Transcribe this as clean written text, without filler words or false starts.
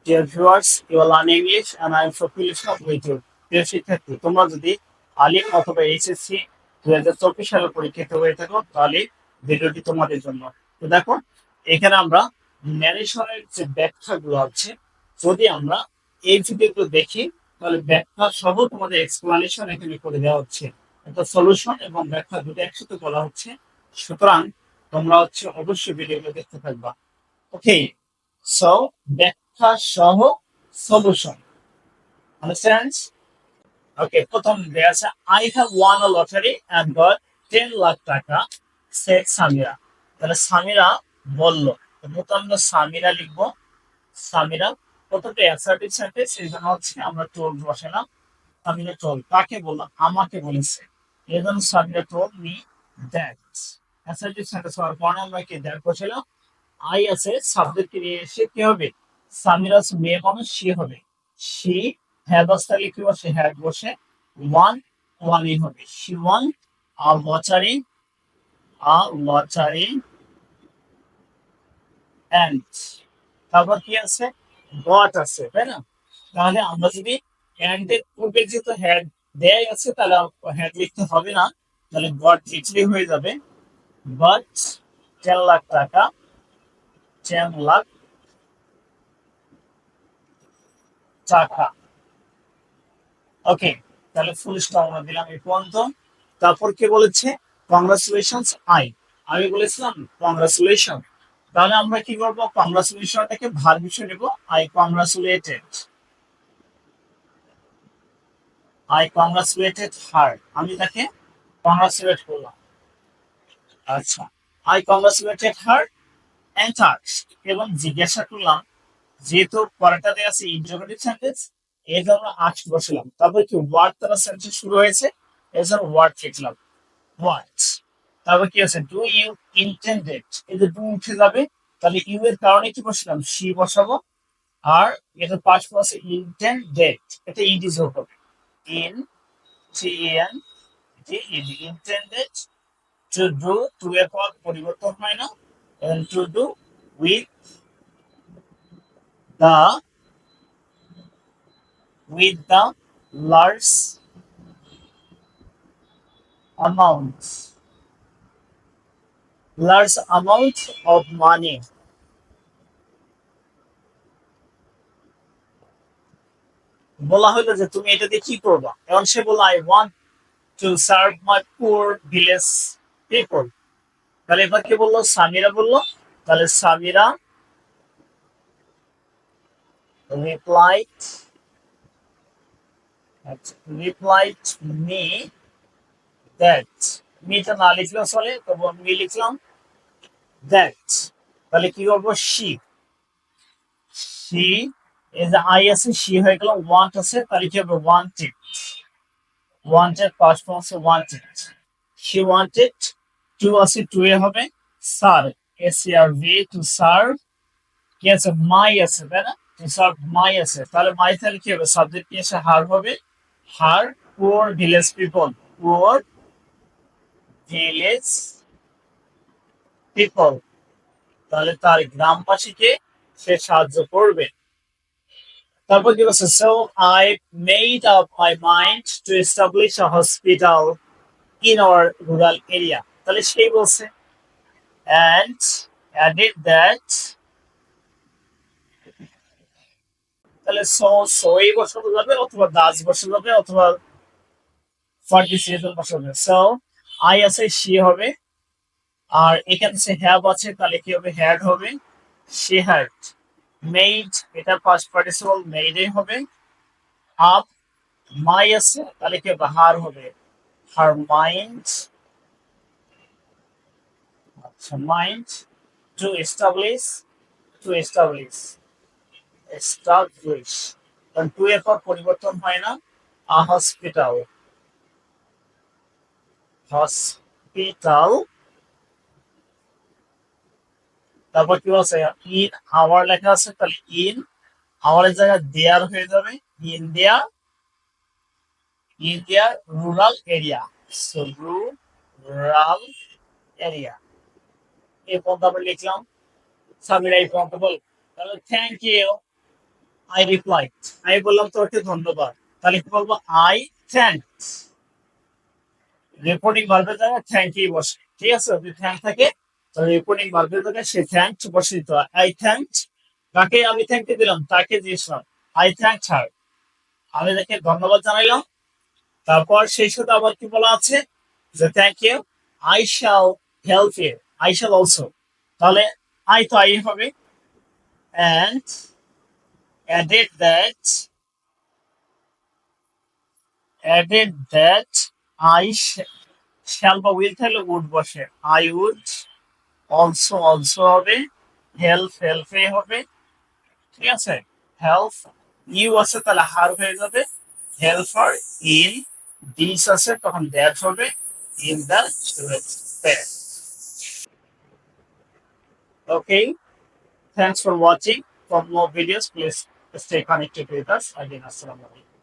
Dear viewers, you are learning English and I am Shofil Islam with you. প্রিয় শিক্ষার্থী, তোমরা যদি আলিম অথবা এইচএসসি 2024 সালের পরীক্ষিত হয়ে থাকো তাহলে ভিডিওটি তোমাদের জন্য। তো দেখো, এখানে আমরা ন্যারেশনের যে ব্যাখ্যাগুলো আছে, যদি আমরা এই ভিডিওগুলো দেখি তাহলে ব্যাখ্যা সহ তোমাদের এক্সপ্লানেশন এখানে করে দেওয়া হচ্ছে। একটা সলিউশন এবং ব্যাখ্যা দুটো একসাথে করা হচ্ছে। সুতরাং তোমরা অবশ্যই ভিডিওগুলো দেখতে থাকবা। ওকে, সো ব্যাখ্যা সহ সলিউশন, আন্ডারস্ট্যান্ডস? ওকে, প্রথম দেয়া আছে I have won a lottery and got 10 lakh টাকা, সেড সামিরা। তাহলে সামিরা বলল, প্রথম আমরা সামিরা লিখবো। সামিরা প্রথমটা অ্যাসার্টিভ সেন্টেন্স, এই জন্য আমরা টোল বসে না। সামিরা টোল কাকে বললাম? আমাকে বলেছে। এই জন্য Samira told me that. Assertive sentence হওয়ার পরে আমরা কি দ্যাট বসালাম। আই আছে, সাবজেক্ট নিয়ে এসে কি হবে? সামিরাস মেয়ে মানুষ সে হবে। সি হ্যাড আসলে কি বসে? হ্যাড বসে। ওয়ান ওয়ানই হবে। সি ওয়ান আর লটারি, আর লটারি এন্ড তারপর কি আছে? গট আছে, তাই না? তাহলে আমরা যদি এন্ড এর পূর্বে যেহেতু হ্যাড দেয়াই আছে তাহলে হ্যাড লিখতে হবে না, তাহলে গট লিখলেই হয়ে যাবে। বাট 10 লাখ টাকা, 10 লাখ টাকা। ওকে, তাহলে ফুল স্টপ আমরা দিলাম এই পর্যন্ত। তারপর কে বলেছে? Congratulations I. আমি বলেছিলাম কংগ্রাচুলেশন। তাহলে আমরা কি করবো? কংগ্রাচুলেশনটাকে ভার্ব হিসেবে নেব। I congratulated, I congratulated her. আমি তাকে কংগ্রাচুলেট করলাম। আচ্ছা, I congratulated her and asked, এবং জিজ্ঞাসা করলাম। যেহেতু পরেরটাতে আছে ইন্টারোগেটিভ সেন্টেন্স, এর জন্য আস্কড বসালাম। তারপর কি ওয়ার্ড দ্বারা সেন্টেন্স শুরু হয়েছে, এর জন্য ওয়ার্ড লিখলাম। হোয়াট। তারপর কি আছে? ডু ইউ ইন্টেন্ডেড, এই যে ডু উঠে যাবে, তাহলে ইউ এর কারণে কি বসলাম? সি বসাবো। আর এটা পাঁচ আছে ইন্টেন্ডেড, এটা ইডি যোগ হবে। In T N D ED, intended. To do, to এর পর পরিবর্তন হয় না। To do with the, with the large amount, large amount of money. বলা হলো যে তুমি এটা দিয়ে কি করবা, এবং সে বললো I want to serve my poor village people. তাহলে এবার কি বললো? সামিরা বললো। তাহলে Samira replied, replied me that. মিটা না লিখলেও চলে, তবু মি লিখলাম দ্যাট। তাহলে কি করবো? শি, শি এই যে আই আছে, শি হয়ে গেল। ওয়ান্ট আছে, তাহলে কি হবে? ওয়ান্টেড, ওয়ান্টেড পাস্ট আছে ওয়ান্টেড। She wanted. টু আছে, টু এ হবে serve, S R V, to serve. কি আছে? মাই আছে, তাই না? টু সার্ভ মাই আছে, তাহলে মাই তাহলে কি হবে? সাবজেক্ট নিয়ে এসে হার হবে। Her poor village people, poor village people, তাহলে তার গ্রামবাসীকে সে সাহায্য করবে। তারপর কি বলছে? So I made up my mind to establish a hospital in our rural area. তাহলে সেই বলছে and added that, তাহলে সো, সই বসানো যাবে অথবা দাস বসানো যাবে অথবা ফর দিস রিজন বসানো যাবে। সো আই আছে, সি হবে। আর এখানে সে হ্যাভ আছে, তাহলে কি হবে? হ্যাড হবে। সি হ্যাড মেড, এটা ফার্স্ট পার্টিসিপল মেডে হবে। আপ, মাই আছে, তাহলে কি হবে? হার হবে। হার মাইন্ড, আচ্ছা mind. To establish, to establish, establish, কারণ টু এর পর পরিবর্তন হয় না। আ হসপিটাল, হসপিটাল। তারপর কি আছে? ইন আওয়ার লেখা আছে, তাহলে ইন আওয়ারের জায়গায় দেয়ার হয়ে যাবে। In their, in their rural area. So rural area. এই পর্যন্ত আমরা লিখলাম। সামিরা এই পর্যন্ত বল। তাহলে থ্যাংক ইউ। আই রিপ্লাই, আমি বললাম তোমাকে ধন্যবাদ, তাহলে কি বলবো? I thanks. রিপোর্টিং ভার্বের জায়গায় থ্যাংক ইউ বসে, ঠিক আছে? যদি থ্যাংক থাকে তাহলে রিপোর্টিং ভার্বের জায়গায় সে থ্যাংক বসে দিতে হয়। আই থ্যাংক, কাকে আমি থ্যাংক দিলাম? তাকে দিয়েছিলাম। আই থ্যাংক হার, আমি তাকে ধন্যবাদ জানাইলাম। তারপর সেই সাথে আবার কি বলা আছে যে thank you, I shall help you, I shall also. তাহলে আই তো আই হবে, and added that, added that I shall বা উইল থাকলে উড বসে, আই উড অলসো, অলসো হবে, হেল্প হেল্পে হবে, ঠিক আছে? হেল্প ইউ আছে তাহলে হার হয়ে যাবে, হেল্পার ইন দিস আছে তখন দ্যাট হবে, in the student. Okay, thanks for watching. For more videos, please stay connected with us. Again, assalamu alaikum.